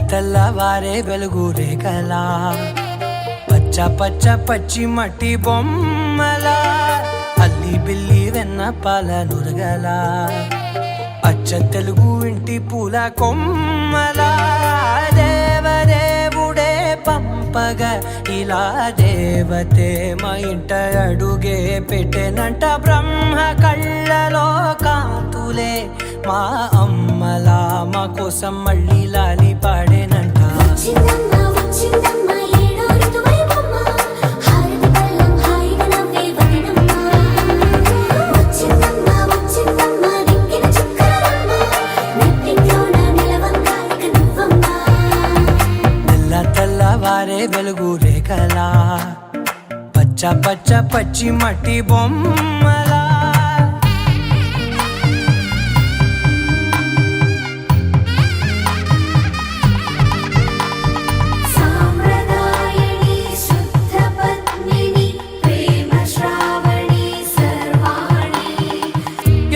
తెల్లవారే వెలుగు రేఖలా పచ్చ పచ్చ పచ్చి మట్టి బొమ్మలా అల్లి బిల్లి వెన్న పాల నురగలా అచ్చ తెలుగు ఇంటి పూల కొమ్మలా దేవదేవుడే పంపగా ఇలా దేవతే మా ఇంట అడుగే పెట్టెనంట బ్రహ్మ కళ్ళలో కాంతులే మా అమ్మలా మా కోసం మళ్ళీ లాలి పాడేనంట తెల్లవారే వెలుగు రేఖలా పచ్చ పచ్చ పచ్చి మట్టి బొమ్మలా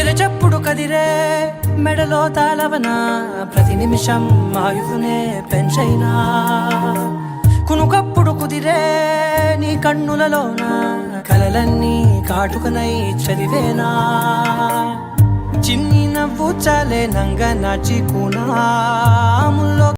ఎరచప్పుడు కదిరే మెడలో తాళవన ప్రతి నిమిషం ఆయువునే పెంచైనా కునుకప్పుడు కుదిరే నీ కన్నులలోన కలలన్నీ కాటుకనై చదివేనా చిన్ని నవ్వు చాలే నంగ నాచి కూనాముల్లో